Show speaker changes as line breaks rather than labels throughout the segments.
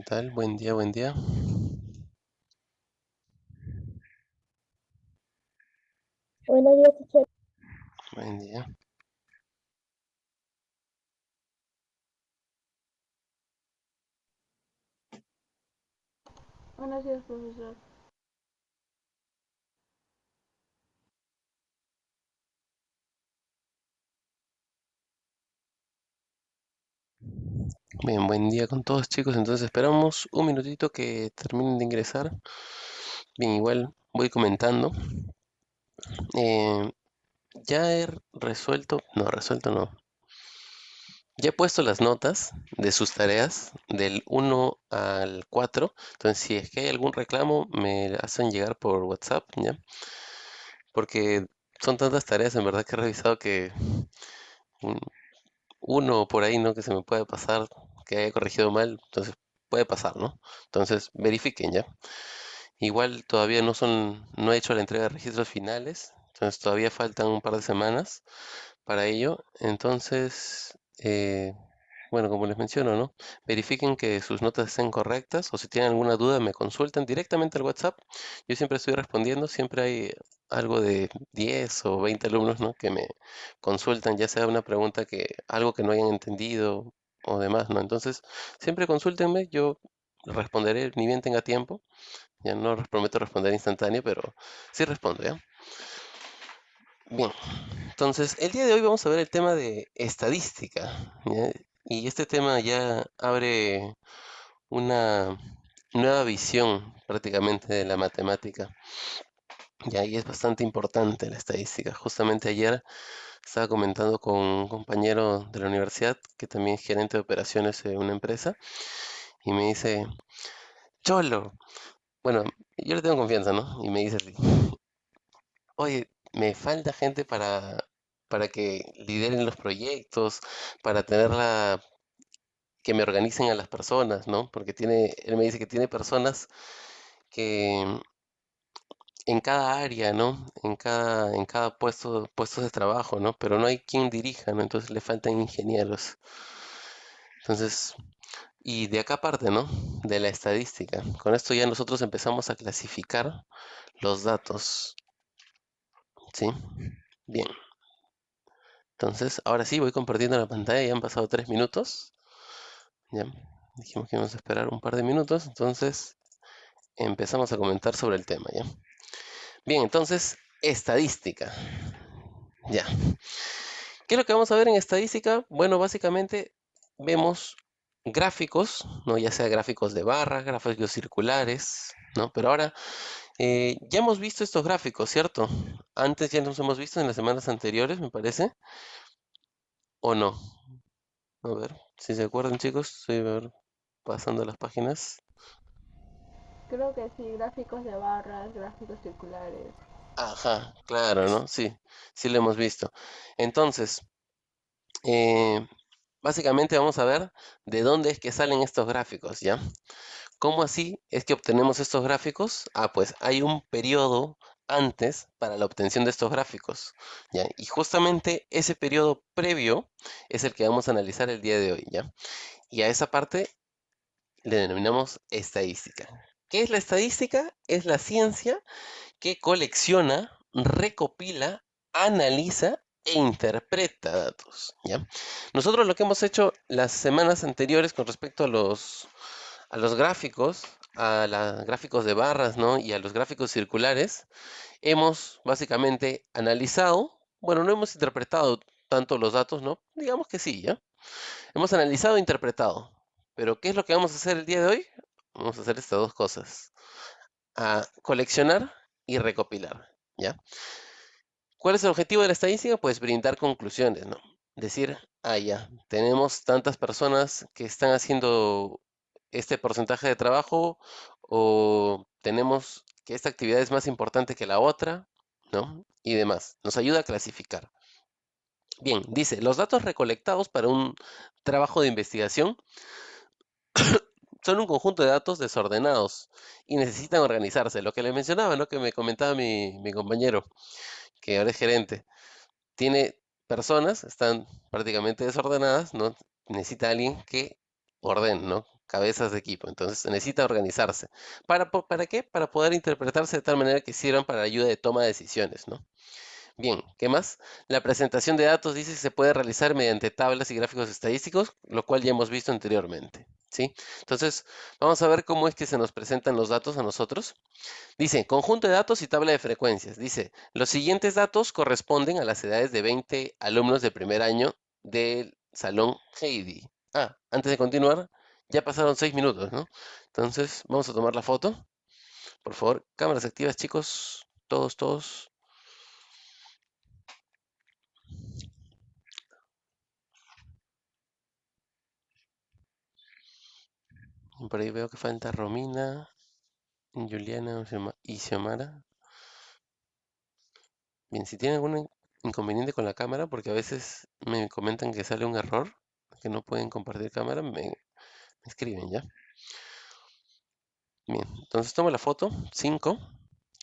tal? Buen día, buen día.
Buenos días, teacher.
Buen día.
Buenos días, profesor.
Bien, buen día con todos, chicos. Entonces esperamos un minutito que terminen de ingresar. Bien, igual voy comentando. Eh, ya he resuelto no. Ya he puesto las notas de sus tareas del 1 al 4. Entonces, si es que hay algún reclamo, me hacen llegar por WhatsApp, ¿ya? Porque son tantas tareas en verdad que he revisado que mm, uno por ahí, ¿no? Que se me puede pasar, que haya corregido mal, entonces puede pasar, ¿no? Entonces verifiquen ya. Igual todavía no he hecho la entrega de registros finales, entonces todavía faltan un par de semanas para ello. Entonces, bueno, como les menciono, ¿no? Verifiquen que sus notas estén correctas o si tienen alguna duda me consultan directamente al WhatsApp. Yo siempre estoy respondiendo, siempre hay algo de 10 o 20 alumnos, ¿no? Que me consultan, ya sea una pregunta algo que no hayan entendido o demás, ¿no? Entonces, siempre consúltenme, yo responderé ni bien tenga tiempo. Ya no prometo responder instantáneo, pero sí respondo, ¿ya? Bien, entonces el día de hoy vamos a ver el tema de estadística, ¿ya? Y este tema ya abre una nueva visión prácticamente de la matemática, ya, y es bastante importante la estadística. Justamente ayer estaba comentando con un compañero de la universidad que también es gerente de operaciones de una empresa y me dice, Cholo, bueno, yo le tengo confianza, ¿no? Y me dice así, oye, me falta gente para que lideren los proyectos, para que me organicen a las personas, ¿no? Porque él me dice que tiene personas que en cada área, ¿no? En cada puestos de trabajo, ¿no? Pero no hay quien dirija, ¿no? Entonces le faltan ingenieros. Entonces, y de acá parte, ¿no? De la estadística. Con esto ya nosotros empezamos a clasificar los datos, ¿sí? Bien. Entonces, ahora sí, voy compartiendo la pantalla, ya han pasado 3 minutos. Ya, dijimos que íbamos a esperar un par de minutos, entonces empezamos a comentar sobre el tema, ¿ya? Bien, entonces, estadística. Ya. ¿Qué es lo que vamos a ver en estadística? Bueno, básicamente vemos gráficos, ¿no? Ya sea gráficos de barras, gráficos circulares, ¿no? Pero ahora ya hemos visto estos gráficos, ¿cierto? Antes ya los hemos visto en las semanas anteriores, me parece, ¿o no? A ver, si se acuerdan, chicos, estoy a ver, pasando las páginas.
Creo que sí, gráficos de barras, gráficos circulares.
Ajá, claro, ¿no? Sí, sí lo hemos visto. Entonces, eh, básicamente vamos a ver de dónde es que salen estos gráficos, ¿ya? ¿Cómo así es que obtenemos estos gráficos? Ah, pues hay un periodo antes para la obtención de estos gráficos, ¿ya? Y justamente ese periodo previo es el que vamos a analizar el día de hoy, ¿ya? Y a esa parte le denominamos estadística. ¿Qué es la estadística? Es la ciencia que colecciona, recopila, analiza e interpreta datos, ¿ya? Nosotros lo que hemos hecho las semanas anteriores con respecto a los gráficos, a los gráficos de barras, ¿no? Y a los gráficos circulares, hemos básicamente analizado, bueno, no hemos interpretado tanto los datos, ¿no? Digamos que sí, ¿ya? Hemos analizado e interpretado. Pero ¿qué es lo que vamos a hacer el día de hoy? Vamos a hacer estas dos cosas. A coleccionar y recopilar, ¿ya? ¿Cuál es el objetivo de la estadística? Pues brindar conclusiones, ¿no? Decir, ya, tenemos tantas personas que están haciendo este porcentaje de trabajo o tenemos que esta actividad es más importante que la otra, ¿no? Y demás. Nos ayuda a clasificar. Bien, dice, los datos recolectados para un trabajo de investigación son un conjunto de datos desordenados y necesitan organizarse. Lo que le mencionaba, ¿no? Que me comentaba mi compañero, que ahora es gerente. Tiene personas, están prácticamente desordenadas, ¿no? Necesita alguien que ordene, ¿no? cabezas de equipo. Entonces necesita organizarse. ¿Para qué? Para poder interpretarse de tal manera que sirvan para la ayuda de toma de decisiones, ¿no? Bien, ¿qué más? La presentación de datos dice que se puede realizar mediante tablas y gráficos estadísticos, lo cual ya hemos visto anteriormente, ¿sí? Entonces, vamos a ver cómo es que se nos presentan los datos a nosotros. Dice, conjunto de datos y tabla de frecuencias. Dice, los siguientes datos corresponden a las edades de 20 alumnos de primer año del salón Heidi. Antes de continuar, ya pasaron 6 minutos, ¿no? Entonces, vamos a tomar la foto. Por favor, cámaras activas, chicos. Todos, todos. Por ahí veo que falta Romina, Juliana y Xiomara. Bien, si tienen algún inconveniente con la cámara, porque a veces me comentan que sale un error, que no pueden compartir cámara, me escriben, ¿ya? Bien, entonces tomo la foto. 5,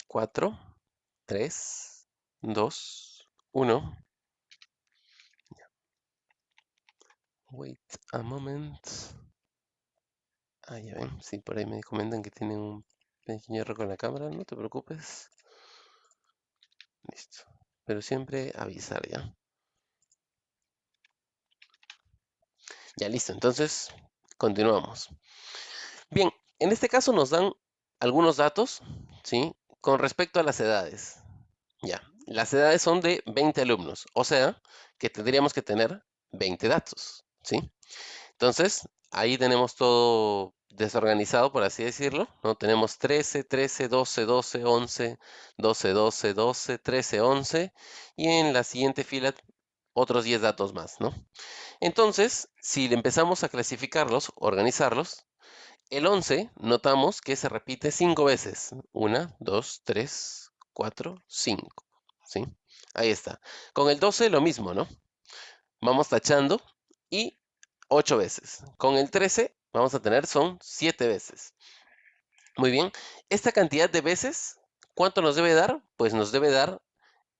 4, 3, 2, 1. Wait a moment. Ya ven, sí, por ahí me comentan que tienen un pequeño error con la cámara, no te preocupes. Listo. Pero siempre avisar, ¿ya? Ya listo, entonces continuamos. Bien, en este caso nos dan algunos datos, ¿sí? Con respecto a las edades. Ya, las edades son de 20 alumnos, o sea que tendríamos que tener 20 datos, ¿sí? Entonces, ahí tenemos todo desorganizado, por así decirlo, ¿no? Tenemos 13, 13, 12, 12, 11, 12, 12, 12, 13, 11, y en la siguiente fila otros 10 datos más, ¿no? Entonces, si le empezamos a clasificarlos, organizarlos, el 11 notamos que se repite 5 veces. 1, 2, 3, 4, 5. ¿Sí? Ahí está. Con el 12 lo mismo, ¿no? Vamos tachando y 8 veces. Con el 13 vamos a tener son 7 veces. Muy bien. Esta cantidad de veces, ¿cuánto nos debe dar? Pues nos debe dar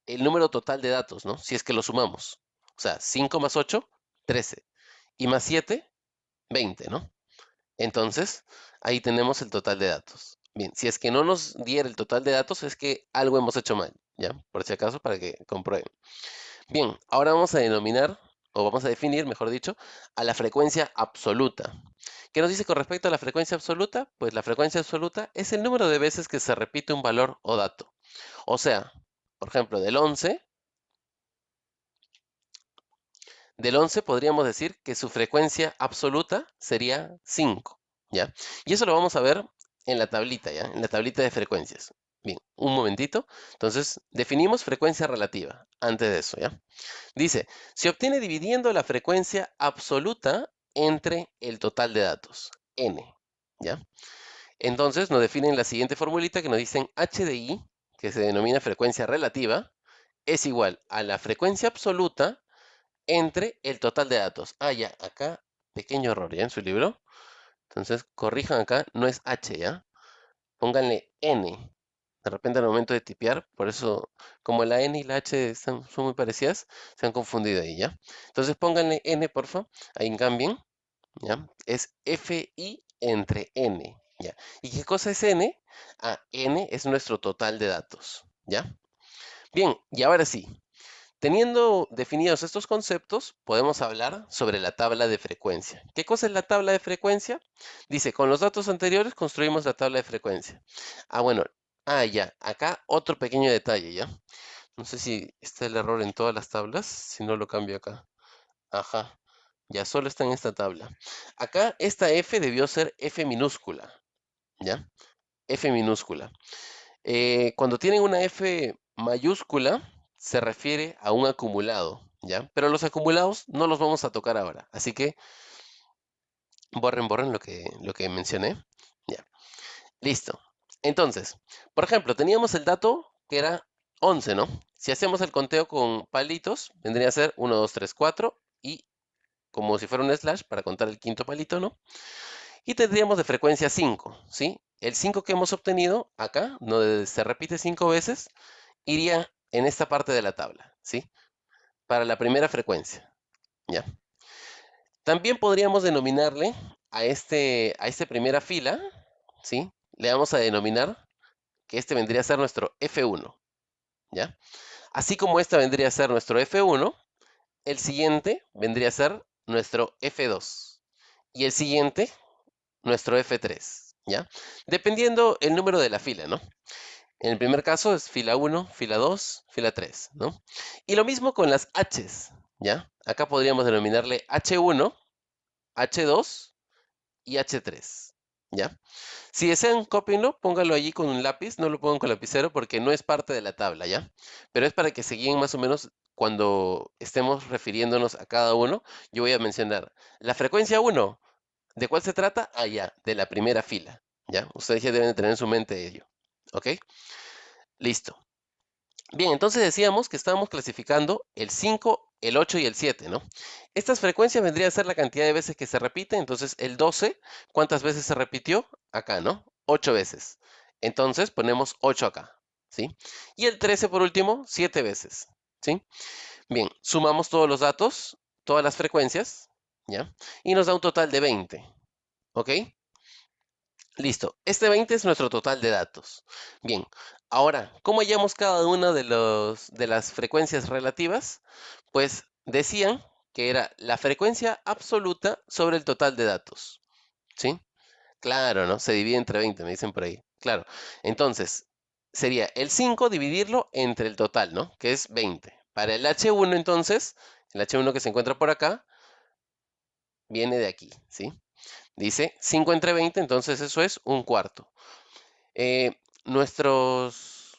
el número total de datos, ¿no? Si es que lo sumamos. O sea, 5 más 8, 13. Y más 7, 20, ¿no? Entonces, ahí tenemos el total de datos. Bien, si es que no nos diera el total de datos, es que algo hemos hecho mal, ¿ya? Por si acaso, para que comprueben. Bien, ahora vamos a denominar, o vamos a definir, mejor dicho, a la frecuencia absoluta. ¿Qué nos dice con respecto a la frecuencia absoluta? Pues la frecuencia absoluta es el número de veces que se repite un valor o dato. O sea, por ejemplo, del 11 podríamos decir que su frecuencia absoluta sería 5, ¿ya? Y eso lo vamos a ver en la tablita, ¿ya? En la tablita de frecuencias. Bien, un momentito. Entonces, definimos frecuencia relativa antes de eso, ¿ya? Dice, se obtiene dividiendo la frecuencia absoluta entre el total de datos, n, ¿ya? Entonces, nos definen la siguiente formulita que nos dicen h de i, que se denomina frecuencia relativa, es igual a la frecuencia absoluta entre el total de datos. Ya, acá, pequeño error, ¿ya? En su libro. Entonces, corrijan acá, no es H, ¿ya? Pónganle N. De repente al momento de tipear, por eso, como la N y la H son muy parecidas, se han confundido ahí, ¿ya? Entonces pónganle N, porfa, ahí cambien, ¿ya? Es FI entre N, ¿ya? ¿Y qué cosa es N? N es nuestro total de datos, ¿ya? Bien, y ahora sí, teniendo definidos estos conceptos, podemos hablar sobre la tabla de frecuencia. ¿Qué cosa es la tabla de frecuencia? Dice, con los datos anteriores construimos la tabla de frecuencia. Bueno, ya, acá otro pequeño detalle, ¿ya? No sé si está el error en todas las tablas, si no lo cambio acá. Ajá, ya solo está en esta tabla. Acá esta F debió ser F minúscula, ¿ya? F minúscula. Cuando tienen una F mayúscula, se refiere a un acumulado, ¿ya? Pero los acumulados no los vamos a tocar ahora, así que borren lo que mencioné. Ya, listo. Entonces, por ejemplo, teníamos el dato que era 11, ¿no? Si hacemos el conteo con palitos, vendría a ser 1, 2, 3, 4 y como si fuera un slash para contar el quinto palito, ¿no? Y tendríamos de frecuencia 5, ¿sí? El 5 que hemos obtenido acá, donde se repite 5 veces, iría en esta parte de la tabla, ¿sí? Para la primera frecuencia, ¿ya? También podríamos denominarle a esta primera fila, ¿sí? Le vamos a denominar que este vendría a ser nuestro F1, ¿ya? Así como esta vendría a ser nuestro F1, el siguiente vendría a ser nuestro F2 y el siguiente nuestro F3, ¿ya? Dependiendo el número de la fila, ¿no? En el primer caso es fila 1, fila 2, fila 3, ¿no? Y lo mismo con las H's, ¿ya? Acá podríamos denominarle H1, H2 y H3, ¿ya? Si desean, cópienlo, pónganlo allí con un lápiz, no lo pongan con lapicero porque no es parte de la tabla, ¿ya? Pero es para que se guíen más o menos cuando estemos refiriéndonos a cada uno. Yo voy a mencionar la frecuencia 1. ¿De cuál se trata? Ah, ya, de la primera fila, ¿ya? Ustedes ya deben de tener en su mente ello, ¿ok? Listo. Bien, entonces decíamos que estábamos clasificando el 5, el 8 y el 7, ¿no? Estas frecuencias vendría a ser la cantidad de veces que se repite. Entonces, el 12, ¿cuántas veces se repitió? Acá, ¿no? 8 veces. Entonces, ponemos 8 acá, ¿sí? Y el 13, por último, 7 veces, ¿sí? Bien, sumamos todos los datos, todas las frecuencias, ¿ya? Y nos da un total de 20, ¿ok? Listo, este 20 es nuestro total de datos. Bien, ahora, ¿cómo hallamos cada una de las frecuencias relativas? Pues decían que era la frecuencia absoluta sobre el total de datos. ¿Sí? Claro, ¿no? Se divide entre 20, me dicen por ahí. Claro. Entonces, sería el 5 dividirlo entre el total, ¿no? Que es 20. Para el H1, entonces, el H1 que se encuentra por acá, viene de aquí, ¿sí? Dice 5 entre 20, entonces eso es un cuarto. Nuestros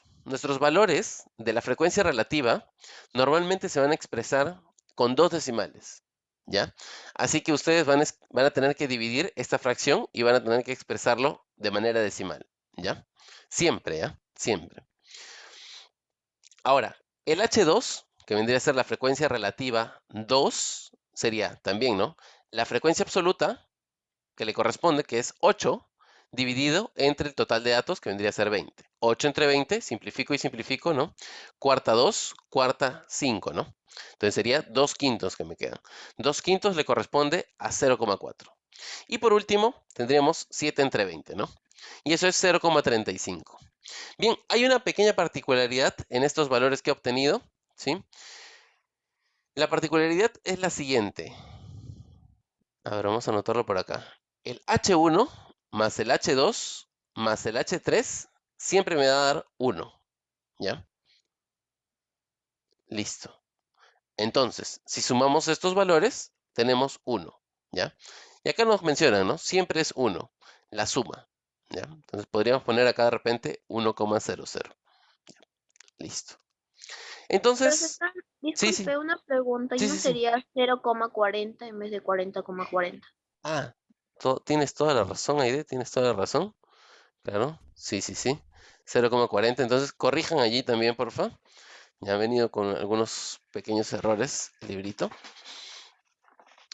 valores de la frecuencia relativa normalmente se van a expresar con dos decimales, ¿ya? Así que ustedes van a tener que dividir esta fracción y van a tener que expresarlo de manera decimal, ¿ya? Siempre, ¿ya? Siempre. Ahora, el H2, que vendría a ser la frecuencia relativa 2, sería también, ¿no? La frecuencia absoluta que le corresponde, que es 8, dividido entre el total de datos, que vendría a ser 20. 8 entre 20, simplifico y simplifico, ¿no? Cuarta 2, cuarta 5, ¿no? Entonces sería 2 quintos que me quedan. 2 quintos le corresponde a 0,4. Y por último, tendríamos 7 entre 20, ¿no? Y eso es 0,35. Bien, hay una pequeña particularidad en estos valores que he obtenido, ¿sí? La particularidad es la siguiente. A ver, vamos a anotarlo por acá. El H1 más el H2 más el H3 siempre me va a dar 1, ¿ya? Listo. Entonces, si sumamos estos valores, tenemos 1, ¿ya? Y acá nos mencionan, ¿no? Siempre es 1, la suma, ¿ya? Entonces podríamos poner acá de repente 1,00. Listo. Entonces,
Profesor,
sí, sí,
disculpe una pregunta. ¿Y
sí,
no
sí, sí.
sería 0,40 en vez de 40,40?
Ah, tienes toda la razón, Aide, tienes toda la razón. Claro, sí, sí, sí. 0,40. Entonces, corrijan allí también, porfa. Ya ha venido con algunos pequeños errores el librito.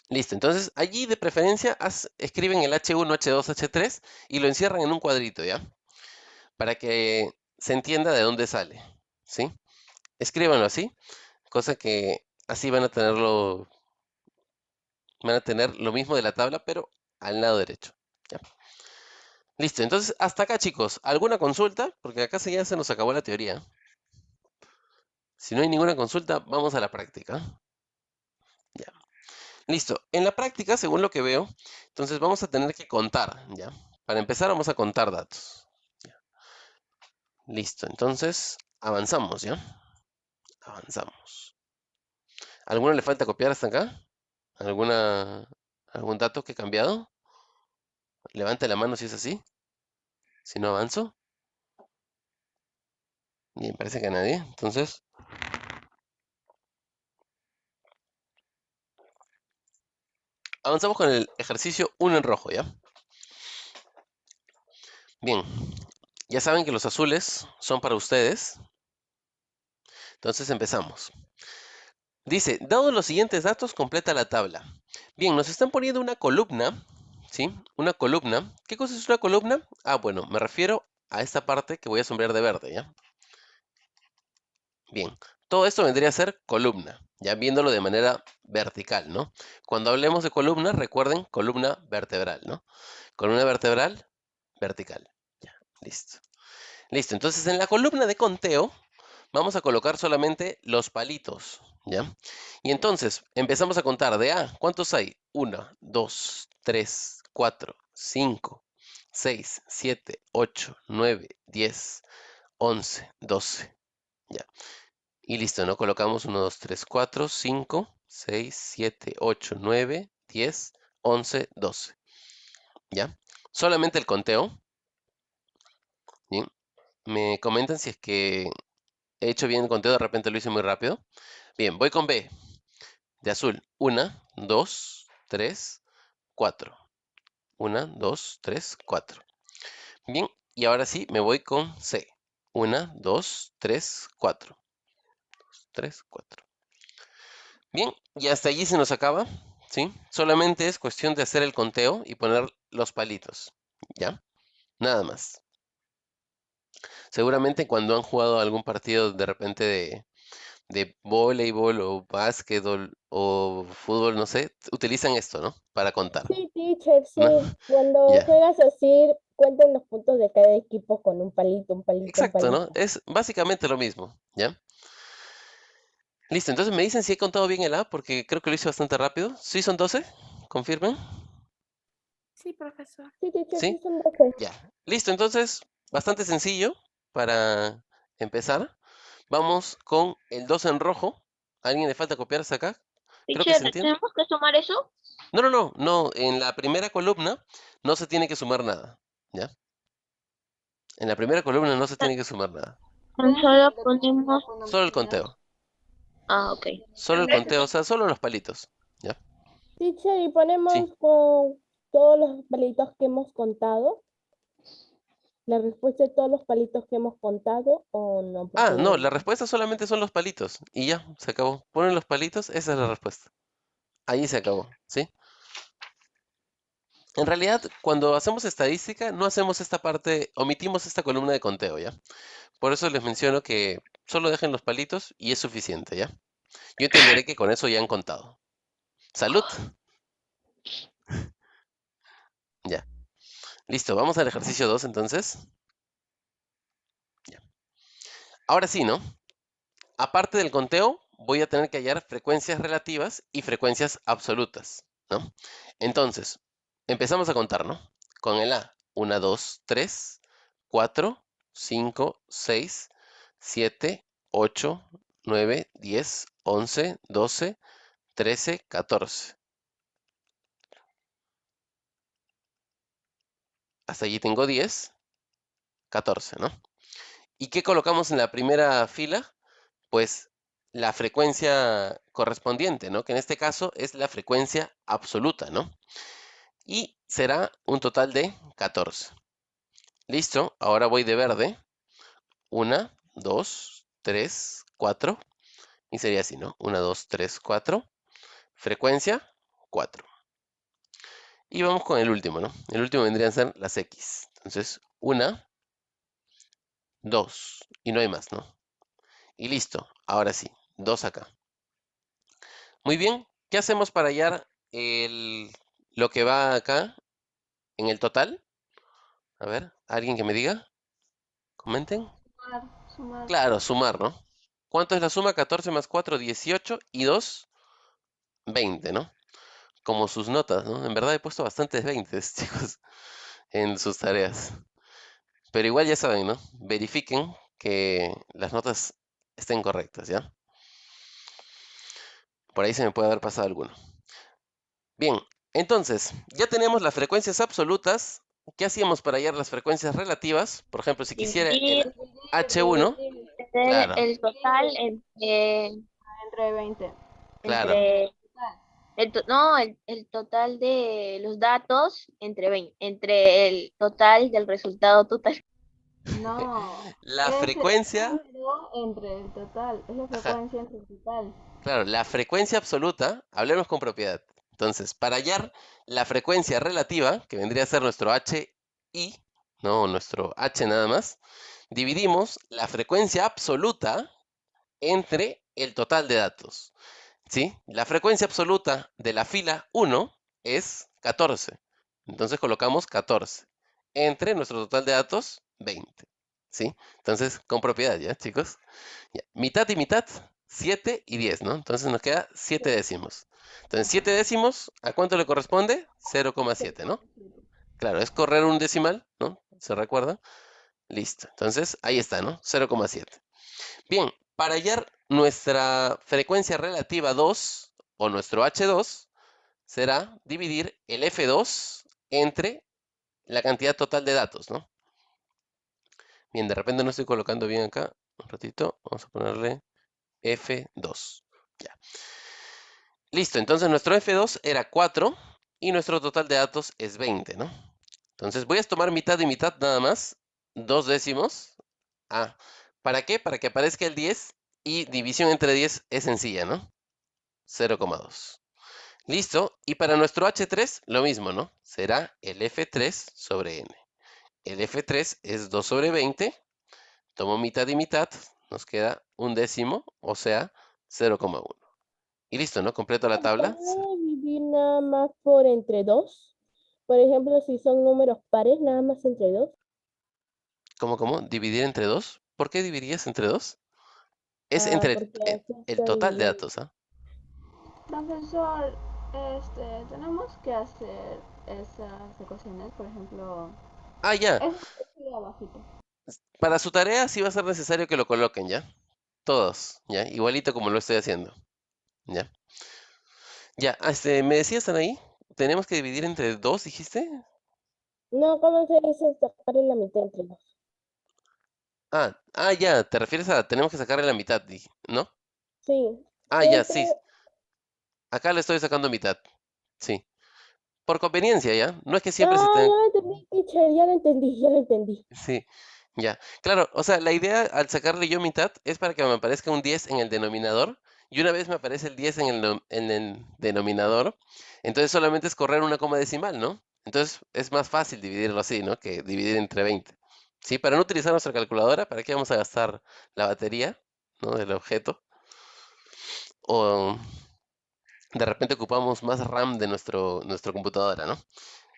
Listo, entonces allí de preferencia escriben el H1, H2, H3 y lo encierran en un cuadrito, ¿ya? Para que se entienda de dónde sale, ¿sí? Escríbanlo así, cosa que así van a tener lo mismo de la tabla, pero al lado derecho, ¿ya? Listo, entonces hasta acá, chicos. ¿Alguna consulta? Porque acá ya se nos acabó la teoría. Si no hay ninguna consulta, vamos a la práctica. Ya. Listo. En la práctica, según lo que veo, entonces vamos a tener que contar, ¿ya? Para empezar, vamos a contar datos. Ya. Listo. Entonces, avanzamos, ¿ya? Avanzamos. ¿Alguno le falta copiar hasta acá? ¿Algún dato que he cambiado? Levante la mano si es así. Si no avanzo. Bien, parece que a nadie. Entonces, avanzamos con el ejercicio 1 en rojo, ¿ya? Bien, ya saben que los azules son para ustedes. Entonces empezamos. Dice, dados los siguientes datos, completa la tabla. Bien, nos están poniendo una columna, ¿sí? Una columna. ¿Qué cosa es una columna? Ah, bueno, me refiero a esta parte que voy a sombrear de verde, ¿ya? Bien, todo esto vendría a ser columna, ya viéndolo de manera vertical, ¿no? Cuando hablemos de columna, recuerden, columna vertebral, ¿no? Columna vertebral, vertical. Ya, listo. Listo, entonces en la columna de conteo vamos a colocar solamente los palitos, ¿ya? Y entonces empezamos a contar de A. ¿Cuántos hay? 1, 2, 3, 4, 5, 6, 7, 8, 9, 10, 11, 12. Ya. Y listo, ¿no? Colocamos 1, 2, 3, 4, 5, 6, 7, 8, 9, 10, 11, 12. ¿Ya? Solamente el conteo. ¿Bien? Me comentan si es que he hecho bien el conteo, de repente lo hice muy rápido. Bien, voy con B, de azul. 1, 2, 3, 4. 1, 2, 3, 4. Bien, y ahora sí, me voy con C. 1, 2, 3, 4. 3, 4. Bien, y hasta allí se nos acaba, ¿sí? Solamente es cuestión de hacer el conteo y poner los palitos, ¿ya? Nada más. Seguramente cuando han jugado algún partido de repente de voleibol o básquetbol o fútbol, no sé, utilizan esto, ¿no? Para contar,
Sí, teacher, sí.
¿no?
Cuando
Ya.
juegas así, cuentan los puntos de cada equipo con un palito, un palito, un
Exacto, ¿no?
palito.
Es básicamente lo mismo, ¿ya? Listo, entonces me dicen si he contado bien el A, porque creo que lo hice bastante rápido. ¿Sí son 12? ¿Confirmen?
Sí, profesor.
Sí, teacher,
¿Sí?
sí son 12.
Ya. Listo, entonces, bastante sencillo para empezar. Vamos con el 2 en rojo. ¿A alguien le falta copiar hasta acá? Creo que
Teacher,
se entiende.
¿tenemos que sumar eso?
No. En la primera columna no se tiene que sumar nada, ¿ya? En la primera columna no se tiene que sumar nada.
Solo ponemos...
Solo el conteo.
Ah, ok.
Solo el conteo, o sea, solo los palitos, ¿ya?
Teacher, y
Sí.
ponemos con todos los palitos que hemos contado. La respuesta de todos los palitos que hemos contado o no,
Ah, no,
porque
la respuesta solamente son los palitos. Y ya, se acabó. Ponen los palitos, esa es la respuesta. Ahí se acabó, ¿sí? En realidad, cuando hacemos estadística, no hacemos esta parte, omitimos esta columna de conteo, ¿ya? Por eso les menciono que solo dejen los palitos y es suficiente, ¿ya? Yo entenderé que con eso ya han contado. ¡Salud! Ya. Listo, vamos al ejercicio 2 entonces. Ya. Ahora sí, ¿no? Aparte del conteo, voy a tener que hallar frecuencias relativas y frecuencias absolutas, ¿no? Entonces, empezamos a contar, ¿no? Con el A, 1, 2, 3, 4, 5, 6, 7, 8, 9, 10, 11, 12, 13, 14. Hasta allí tengo 10, 14, ¿no? ¿Y qué colocamos en la primera fila? Pues la frecuencia correspondiente, ¿no? Que en este caso es la frecuencia absoluta, ¿no? Y será un total de 14. Listo, ahora voy de verde. 1, 2, 3, 4. Y sería así, ¿no? 1, 2, 3, 4. Frecuencia, 4. Y vamos con el último, ¿no? El último vendrían a ser las X. Entonces, 1, 2. Y no hay más, ¿no? Y listo, ahora sí, 2 acá. Muy bien, ¿qué hacemos para hallar lo que va acá en el total? A ver, ¿alguien que me diga? Comenten.
Sumar.
Claro, sumar, ¿no? ¿Cuánto es la suma? 14 más 4, 18 y 2, 20, ¿no? Como sus notas, ¿no? En verdad he puesto bastantes 20, chicos, en sus tareas. Pero igual ya saben, ¿no? Verifiquen que las notas estén correctas, ¿ya? Por ahí se me puede haber pasado alguno. Bien, entonces, ya tenemos las frecuencias absolutas. ¿Qué hacíamos para hallar las frecuencias relativas? Por ejemplo, si quisiera el
Dividir
H1, claro,
el total
Entre 20.
claro,
entre el total de los datos entre 20, entre el total del resultado total.
No,
la
es el
frecuencia,
número entre el total, es la
ajá,
frecuencia entre el total.
claro, la frecuencia absoluta, hablemos con propiedad. Entonces, para hallar la frecuencia relativa, que vendría a ser nuestro HI, no, nuestro H nada más, dividimos la frecuencia absoluta entre el total de datos. ¿sí? La frecuencia absoluta de la fila 1 es 14. Entonces colocamos 14 entre nuestro total de datos, 20. ¿Sí? Entonces, con propiedad, ¿ya, chicos? Ya. Mitad y mitad, 7 y 10, ¿no? Entonces nos queda 7 décimos. Entonces, 7 décimos, ¿a cuánto le corresponde? 0,7, ¿no? Claro, es correr un decimal, ¿no? ¿Se recuerda? Listo. Entonces, ahí está, ¿no? 0,7. Bien, para hallar nuestra frecuencia relativa 2 o nuestro H2, será dividir el F2 entre la cantidad total de datos, ¿no? Bien, de repente no estoy colocando bien acá. Un ratito, vamos a ponerle F2. Ya. Listo, entonces nuestro F2 era 4 y nuestro total de datos es 20, ¿no? Entonces voy a tomar mitad y mitad nada más, 2 décimos. Ah, ¿para qué? Para que aparezca el 10 y división entre 10 es sencilla, ¿no? 0,2. Listo, y para nuestro H3 lo mismo, ¿no? Será el F3 sobre N. El F3 es 2 sobre 20, tomo mitad y mitad, nos queda un décimo, o sea, 0,1. Y listo, ¿no? Completo la
¿Se
tabla.
puede dividir nada más por entre 2? Por ejemplo, si son números pares, nada más entre 2.
¿Cómo? ¿Dividir entre 2? ¿Por qué dividirías entre 2? Es entre
Porque aquí
el
estoy
total de
viendo.
datos, ¿ah?
Profesor, tenemos que hacer esas ecuaciones, por ejemplo,
Ah, ya.
es de abajito.
Para su tarea sí va a ser necesario que lo coloquen, ¿ya? Todos, ¿ya? Igualito como lo estoy haciendo, ¿ya? Ya, me decías, Anaí, tenemos que dividir entre 2, dijiste.
No, ¿cómo se dice sacar en la mitad entre 2?
Ya, te refieres a tenemos que sacarle la mitad, ¿no?
Sí,
Ya,
siempre.
sí, acá le estoy sacando mitad, sí. Por conveniencia, ¿ya? No es que siempre se
Ah,
tenga.
ya lo entendí, teacher, ya lo entendí, ya lo entendí.
Sí, ya. Claro, o sea, la idea al sacarle yo mitad es para que me aparezca un 10 en el denominador y una vez me aparece el 10 en el denominador, entonces solamente es correr una coma decimal, ¿no? Entonces es más fácil dividirlo así, ¿no? Que dividir entre 20. Sí, para no utilizar nuestra calculadora, ¿para qué vamos a gastar la batería, ¿no? Del objeto? O de repente ocupamos más RAM de nuestra computadora, ¿no?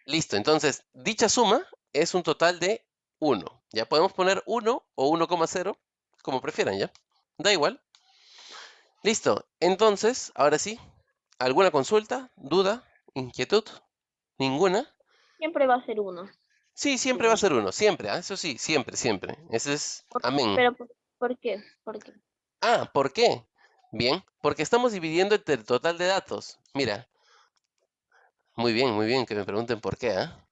Listo, entonces dicha suma es un total de 1. Ya podemos poner 1 o 1,0, como prefieran, ¿ya? Da igual. Listo, entonces, ahora sí, ¿alguna consulta, duda, inquietud? ¿Ninguna?
Siempre va a ser uno.
Sí, siempre va a ser 1, siempre, ¿ah? Eso sí, siempre, siempre. Ese es amén.
Pero, ¿por qué? ¿Por qué?
¿Por qué? Bien, porque estamos dividiendo entre el total de datos. Mira, muy bien que me pregunten por qué, ¿ah?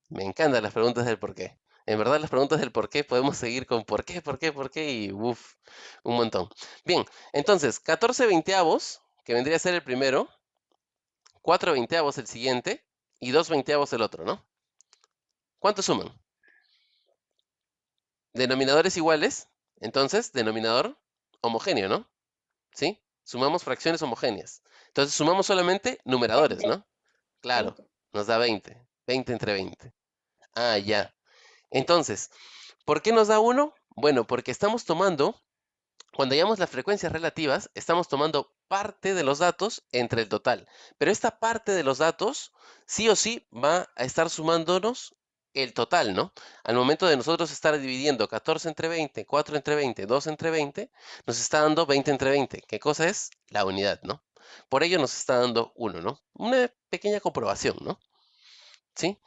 Me encantan las preguntas del por qué. En verdad, las preguntas del por qué podemos seguir con por qué y uff, un montón. Bien, entonces, 14 veinteavos, que vendría a ser el primero, 4 veinteavos el siguiente y 2 veinteavos el otro, ¿no? ¿Cuánto suman? Denominadores iguales, entonces, denominador homogéneo, ¿no? ¿Sí? Sumamos fracciones homogéneas. Entonces, sumamos solamente numeradores,
20,
¿no? Claro,
20.
nos da 20. 20 entre 20. Ya. Entonces, ¿por qué nos da 1? Bueno, porque estamos tomando, cuando hallamos las frecuencias relativas, estamos tomando parte de los datos entre el total. Pero esta parte de los datos, sí o sí, va a estar sumándonos el total, ¿no? Al momento de nosotros estar dividiendo 14 entre 20, 4 entre 20, 2 entre 20, nos está dando 20 entre 20. ¿Qué cosa es? La unidad, ¿no? Por ello nos está dando 1, ¿no? Una pequeña comprobación, ¿no? ¿Sí?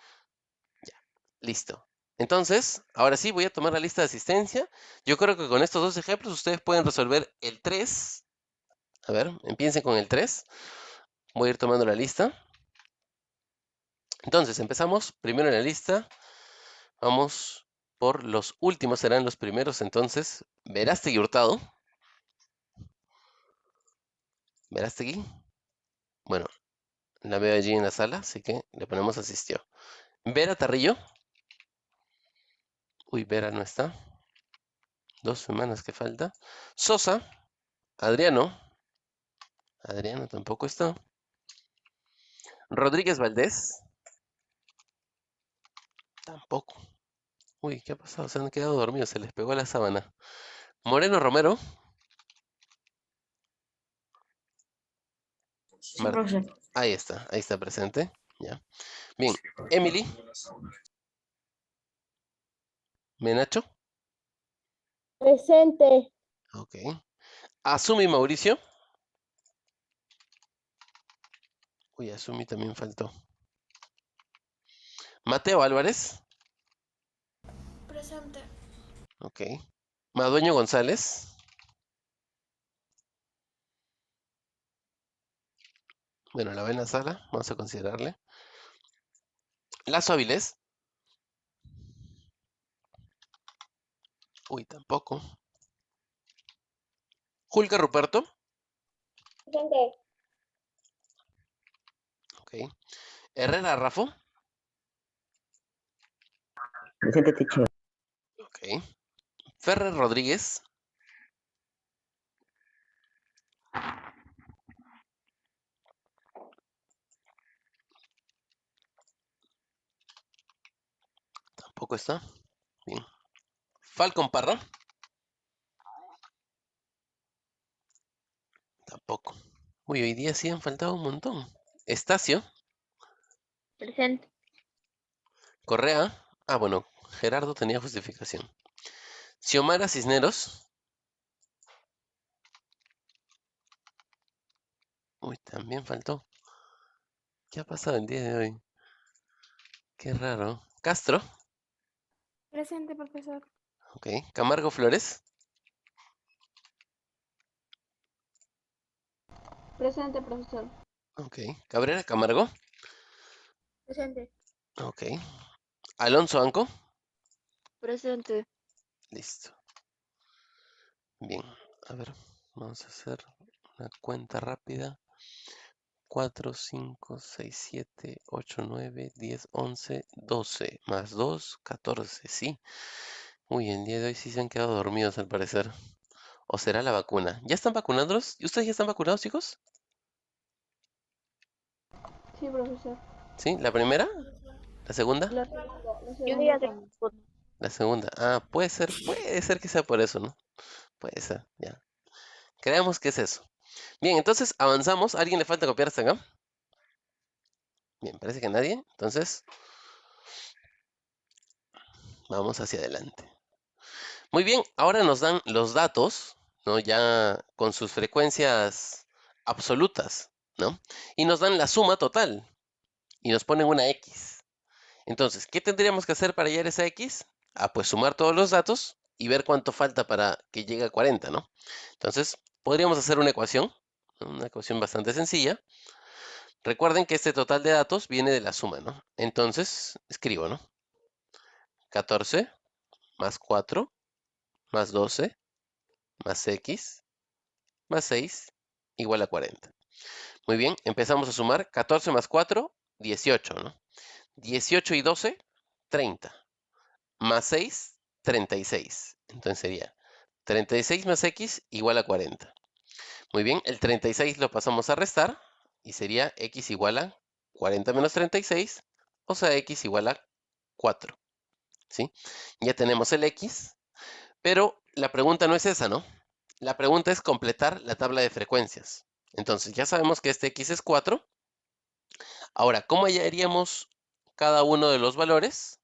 Listo. Entonces, ahora sí voy a tomar la lista de asistencia. Yo creo que con estos dos ejemplos ustedes pueden resolver el 3. A ver, empiecen con el 3. Voy a ir tomando la lista. Entonces, empezamos primero en la lista. Vamos por los últimos, serán los primeros. Entonces, Verástegui Hurtado. Verástegui. Bueno, la veo allí en la sala, así que le ponemos asistió. Vera Tarrillo. Uy, Vera no está. 2 semanas que falta. Sosa. Adriano. Adriano tampoco está. Rodríguez Valdés, tampoco. Uy, ¿qué ha pasado? Se han quedado dormidos, se les pegó la sábana. Moreno Romero,
Sí,
Mar-
profesor.
ahí está presente. Ya. Bien, Emily, Menacho,
Presente.
ok. Asumi Mauricio. Uy, Asumi también faltó. Mateo Álvarez,
Presente.
ok. Madueño González. Bueno, la ve en la sala, vamos a considerarle. Lazo Avilés. Uy, tampoco. Julka Ruperto,
Presente.
ok. Herrera Rafo,
Presente, teacher.
ok. Ferrer Rodríguez, tampoco está. Bien. Falcon Parra, tampoco. Uy, hoy día sí han faltado un montón. Estacio,
Presente.
Correa. Ah, bueno, Gerardo tenía justificación. Xiomara Cisneros. Uy, también faltó. ¿Qué ha pasado el día de hoy? Qué raro. Castro,
Presente, profesor.
ok. Camargo Flores,
Presente, profesor.
ok. Cabrera Camargo,
Presente.
ok. Alonso Anco,
Presente.
listo. Bien, a ver, vamos a hacer una cuenta rápida. 4, 5, 6, 7, 8, 9, 10, 11, 12, más 2, 14, sí. Uy, el día de hoy sí se han quedado dormidos al parecer. ¿O será la vacuna? ¿Ya están vacunados? ¿Y ustedes ya están vacunados, chicos?
Sí, profesor.
¿Sí? ¿La primera? ¿La segunda?
La segunda, la
Yo
segunda
ya
también.
tengo.
La segunda. Ah, puede ser que sea por eso, ¿no? Puede ser, ya. Creemos que es eso. Bien, entonces avanzamos. ¿A alguien le falta copiar hasta acá? Bien, parece que a nadie. Entonces, vamos hacia adelante. Muy bien, ahora nos dan los datos, ¿no? Ya con sus frecuencias absolutas, ¿no? Y nos dan la suma total. Y nos ponen una X. Entonces, ¿qué tendríamos que hacer para hallar esa X? Ah, pues sumar todos los datos y ver cuánto falta para que llegue a 40, ¿no? Entonces, podríamos hacer una ecuación, ¿no? Una ecuación bastante sencilla. Recuerden que este total de datos viene de la suma, ¿no? Entonces, escribo, ¿no? 14 más 4 más 12 más X más 6 igual a 40. Muy bien, empezamos a sumar. 14 más 4, 18, ¿no? 18 y 12, 30. Más 6, 36. Entonces sería 36 más X igual a 40. Muy bien, el 36 lo pasamos a restar y sería X igual a 40 menos 36, o sea, X igual a 4. ¿Sí? Ya tenemos el X, pero la pregunta no es esa, ¿no? La pregunta es completar la tabla de frecuencias. Entonces, ya sabemos que este X es 4. Ahora, ¿cómo hallaríamos cada uno de los valores?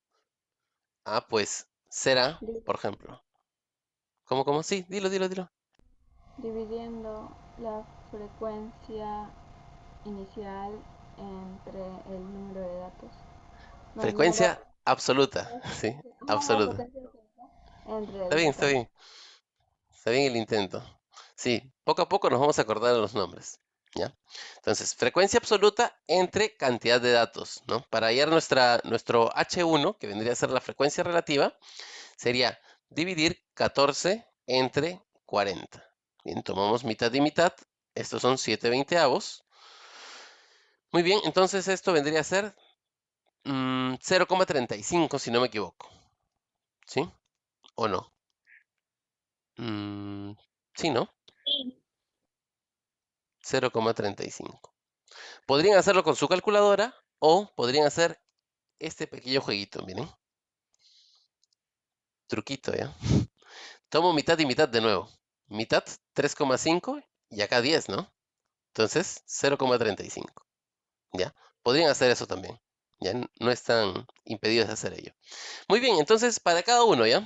Ah, pues será, por ejemplo. ¿Cómo? Sí, dilo.
Dividiendo la frecuencia inicial entre el número de datos. No, el número.
Frecuencia absoluta, sí,
La
absoluta.
potencia entre
Está
el
bien, está
total.
bien. Está bien el intento. Sí, poco a poco nos vamos a acordar de los nombres. ¿Ya? Entonces, frecuencia absoluta entre cantidad de datos, ¿no? Para hallar nuestro H1, que vendría a ser la frecuencia relativa, sería dividir 14 entre 40. Bien, tomamos mitad y mitad. Estos son 7 veinteavos. Muy bien, entonces esto vendría a ser 0,35, si no me equivoco. ¿Sí? ¿O no? Sí, ¿no?
Sí.
0,35. Podrían hacerlo con su calculadora o podrían hacer este pequeño jueguito, miren. Truquito, ¿ya? Tomo mitad y mitad de nuevo. Mitad 3,5 y acá 10, ¿no? Entonces, 0,35. ¿Ya? Podrían hacer eso también. ¿Ya? No están impedidos de hacer ello. Muy bien, entonces para cada uno, ¿ya?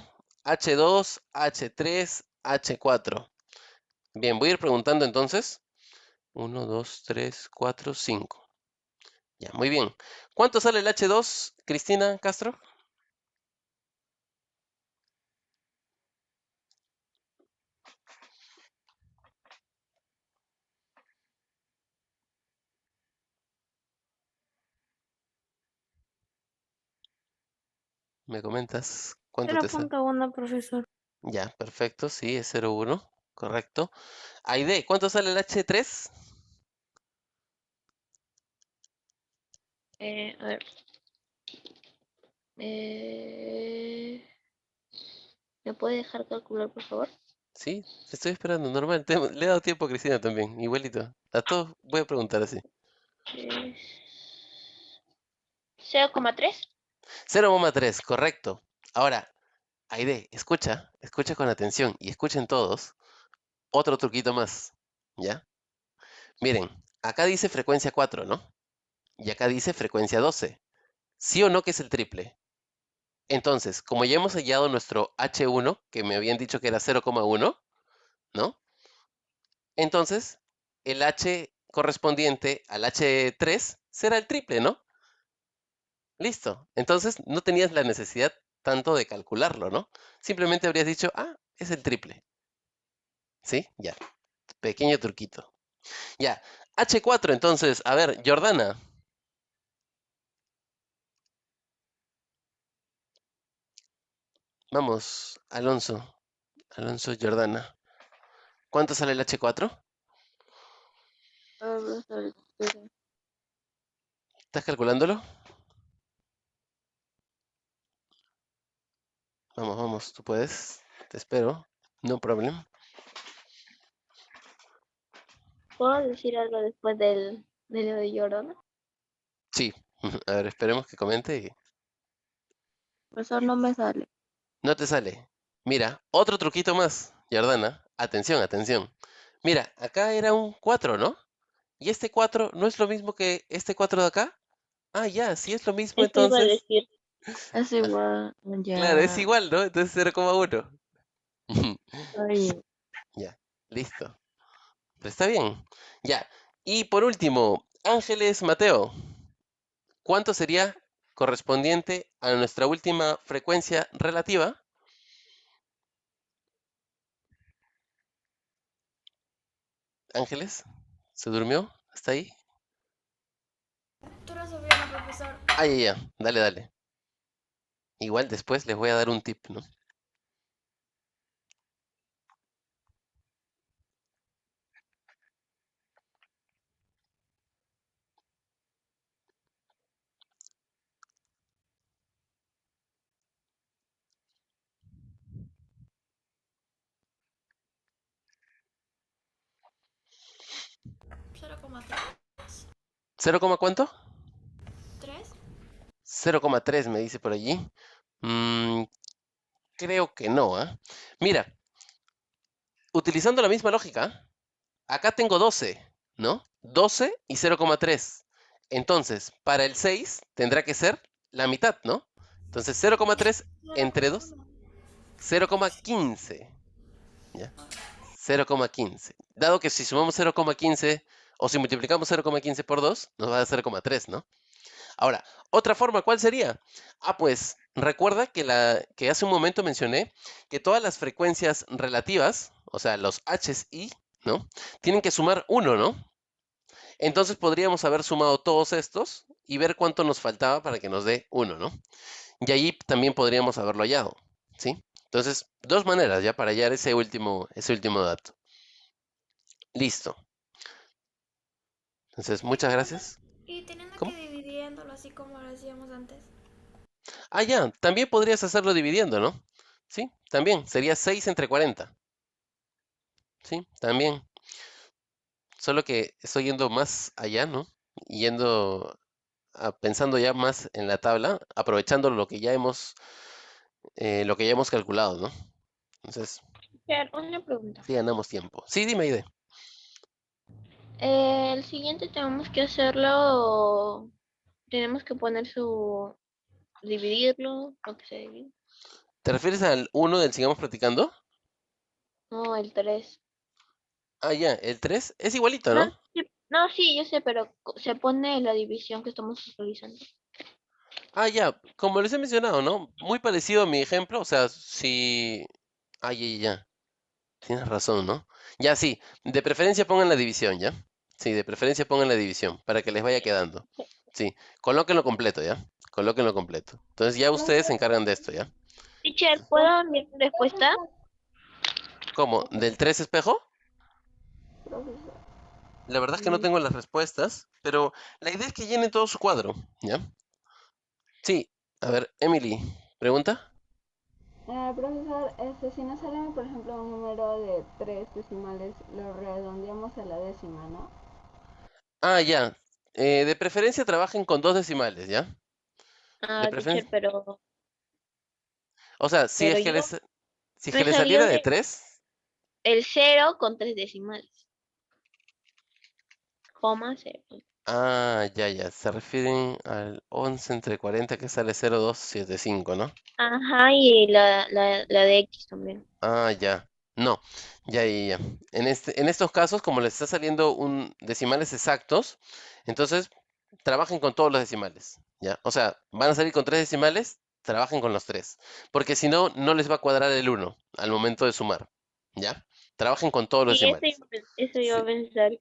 H2, H3, H4. Bien, voy a ir preguntando entonces. 1, 2, 3, 4, 5. Ya, muy bien. ¿Cuánto sale el H2, Cristina Castro? ¿Me comentas cuánto te sale?
0.1, profesor.
Ya, perfecto, sí, es 0,1, correcto. Aide, ¿cuánto sale el H3?
A ver. ¿Me puede dejar calcular, por favor?
Sí, te estoy esperando, normal. Le he dado tiempo a Cristina también, igualito. A todos voy a preguntar así.
0,3.
0,3, correcto. Ahora, Aide, escucha con atención y escuchen todos. Otro truquito más, ¿ya? Miren, acá dice frecuencia 4, ¿no? Y acá dice frecuencia 12. ¿Sí o no que es el triple? Entonces, como ya hemos hallado nuestro H1, que me habían dicho que era 0,1, ¿no? Entonces, el H correspondiente al H3 será el triple, ¿no? Listo. Entonces, no tenías la necesidad tanto de calcularlo, ¿no? Simplemente habrías dicho, ah, es el triple. ¿Sí? Ya. Pequeño truquito. Ya. H4, entonces, a ver, Jordana. Vamos, Alonso. Alonso Jordana. ¿Cuánto sale el H4? ¿Estás calculándolo? Vamos, vamos, tú puedes. Te espero. No problem.
¿Puedo decir algo después de lo de Jordan?
Sí. A ver, esperemos que comente y...
Profesor, no me sale.
No te sale. Mira, otro truquito más, Jordana. Atención, atención. Mira, acá era un 4, ¿no? Y este 4 no es lo mismo que este 4 de acá. Ah, ya, si es lo mismo,
Eso iba a
entonces...
decir. Es igual,
Claro, es
ya.
igual, ¿no? Entonces 0,1.
Oye,
Ya, listo. Pero está bien. Ya. Y por último, Ángeles Mateo. ¿Cuánto sería correspondiente a nuestra última frecuencia relativa? Ángeles, ¿se durmió? ¿Está ahí?
Tú resolviendo, profesor.
Ah, ya, ya. Dale, dale. Igual después les voy a dar un tip, ¿no? ¿0, cuánto?
0,3.
0,3 me dice por allí. Mm, creo que no, ¿ah? Mira, utilizando la misma lógica, acá tengo 12, ¿no? 12 y 0,3. Entonces, para el 6 tendrá que ser la mitad, ¿no? Entonces, 0,3 entre 2, 0,15. ¿Ya? 0,15. Dado que si sumamos 0,15 o si multiplicamos 0,15 por 2, nos va a dar 0,3, ¿no? Ahora, otra forma, ¿cuál sería? Ah, pues recuerda que hace un momento mencioné que todas las frecuencias relativas, o sea, los H's y, ¿no? Tienen que sumar 1, ¿no? Entonces podríamos haber sumado todos estos y ver cuánto nos faltaba para que nos dé 1, ¿no? Y ahí también podríamos haberlo hallado, ¿sí? Entonces, dos maneras ya para hallar ese último dato. Listo. Entonces, muchas gracias.
Y teniendo
¿Cómo?
que dividiéndolo así como lo hacíamos antes.
Ah, ya, también podrías hacerlo dividiendo, ¿no? Sí, también, sería 6 entre 40. Sí, también. Solo que estoy yendo más allá, ¿no? Yendo, pensando ya más en la tabla, aprovechando lo que ya hemos calculado, ¿no? Entonces,
Claro, una pregunta.
sí ganamos tiempo. Sí, dime, Ide.
El siguiente tenemos que hacerlo, tenemos que poner dividirlo, lo que se divide.
¿Te refieres al 1 del sigamos practicando?
No, el 3.
Ah, ya, el 3 es igualito,
No,
¿no?
sí, no, sí, yo sé, pero se pone la división que estamos realizando.
Ah, ya, como les he mencionado, ¿no? Muy parecido a mi ejemplo, o sea, si... Ah, ya. Tienes razón, ¿no? Ya, sí, de preferencia pongan la división, ¿ya? Sí, de preferencia pongan la división, para que les vaya quedando. Sí, colóquenlo completo, ¿ya? Colóquenlo completo. Entonces ya ustedes se encargan de esto, ¿ya?
Teacher, ¿puedo enviar mi respuesta?
¿Cómo? ¿Del 3 espejo?
Profesor.
La verdad es que no tengo las respuestas, pero la idea es que llenen todo su cuadro, ¿ya? Sí, a ver, Emily, ¿pregunta?
Profesor, si nos sale, por ejemplo, un número de 3 decimales, lo redondeamos a la décima, ¿no?
Ah, ya. De preferencia trabajen con 2 decimales, ¿ya? De
Ah, teacher,
preferencia.
pero,
O sea, si
pero
es que
yo
si es que
me
les
salió
saliera de 3.
el 0 con 3 decimales, coma 0.
Ah, ya. Se refieren al 11 entre 40 que sale 0,275, ¿no?
Ajá, y la de X también.
Ah, ya. No, ya. En estos casos, como les está saliendo un decimales exactos, entonces trabajen con todos los decimales, ¿ya? O sea, van a salir con 3 decimales, trabajen con los 3, porque si no, no les va a cuadrar el 1 al momento de sumar, ¿ya? Trabajen con todos los
Sí,
decimales.
eso iba
Sí,
a pensar.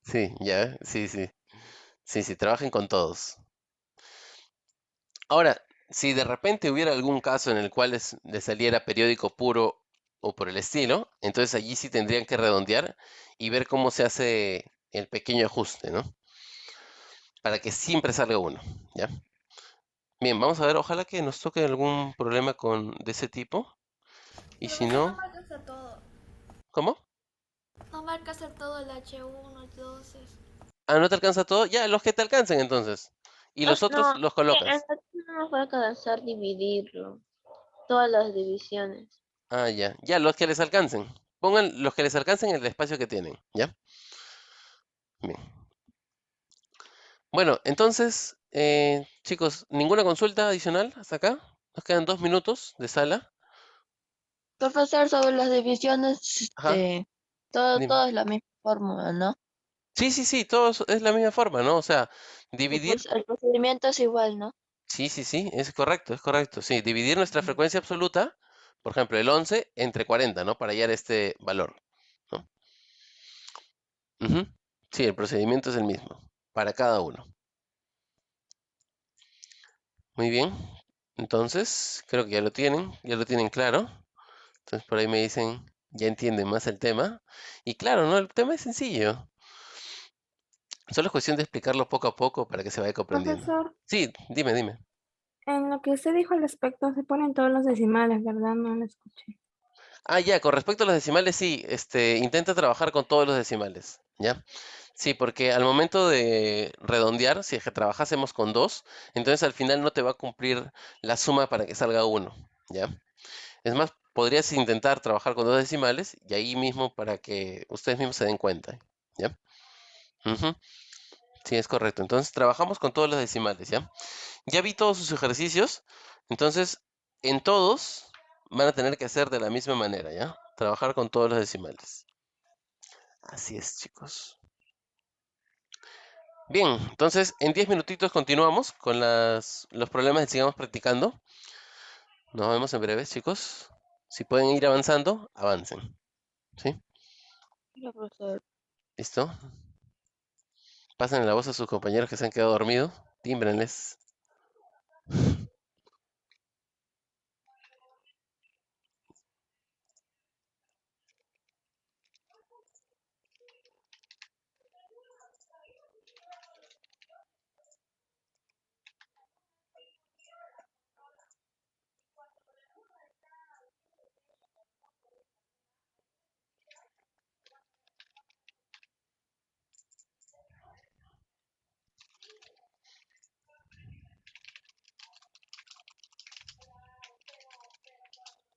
sí, ya, sí. Sí, trabajen con todos. Ahora, si de repente hubiera algún caso en el cual les saliera periódico puro o por el estilo, entonces allí sí tendrían que redondear y ver cómo se hace el pequeño ajuste, ¿no? Para que siempre salga uno, ¿ya? Bien, vamos a ver, ojalá que nos toque algún problema de ese tipo. Y si
Profesor, no
no,
me alcanza todo.
¿cómo?
No me alcanza todo el H1, entonces.
Ah, ¿no te alcanza todo? Ya, los que te alcancen entonces. Y los otros
No,
los
que en
colocas.
realidad no nos va a alcanzar dividirlo, todas las divisiones.
Ah, ya, los que les alcancen. Pongan los que les alcancen en el espacio que tienen, ¿ya? Bien. Bueno, entonces, chicos, ¿ninguna consulta adicional hasta acá? Nos quedan 2 minutos de sala.
Profesor, sobre las divisiones,
Ajá, dime.
todo es la misma fórmula, ¿no?
Sí, todo es la misma forma, ¿no? O sea, dividir,
Pues el procedimiento es igual, ¿no?
sí, es correcto. Sí, dividir nuestra frecuencia absoluta, por ejemplo, el 11 entre 40, ¿no? Para hallar este valor, ¿no? Ujú. Sí, el procedimiento es el mismo, para cada uno. Muy bien. Entonces, creo que ya lo tienen claro. Entonces por ahí me dicen, ya entienden más el tema. Y claro, ¿no? El tema es sencillo. Solo es cuestión de explicarlo poco a poco para que se vaya comprendiendo.
Profesor,
Sí, dime.
en lo que usted dijo al respecto se ponen todos los decimales, ¿verdad? No lo escuché.
Ah, ya, con respecto a los decimales, sí, intenta trabajar con todos los decimales, ¿ya? Sí, porque al momento de redondear, si es que trabajásemos con 2, entonces al final no te va a cumplir la suma para que salga 1, ¿ya? Es más, podrías intentar trabajar con 2 decimales y ahí mismo para que ustedes mismos se den cuenta, ¿ya? Ujú. Sí, es correcto. Entonces trabajamos con todos los decimales, ¿ya? Ya vi todos sus ejercicios, entonces en todos van a tener que hacer de la misma manera, ¿ya? Trabajar con todos los decimales. Así es, chicos. Bien, entonces en 10 minutitos continuamos con los problemas y sigamos practicando. Nos vemos en breve, chicos. Si pueden ir avanzando, avancen. ¿Sí?
Mira, profesor.
¿Listo? Pasen la voz a sus compañeros que se han quedado dormidos. Tímbrenles.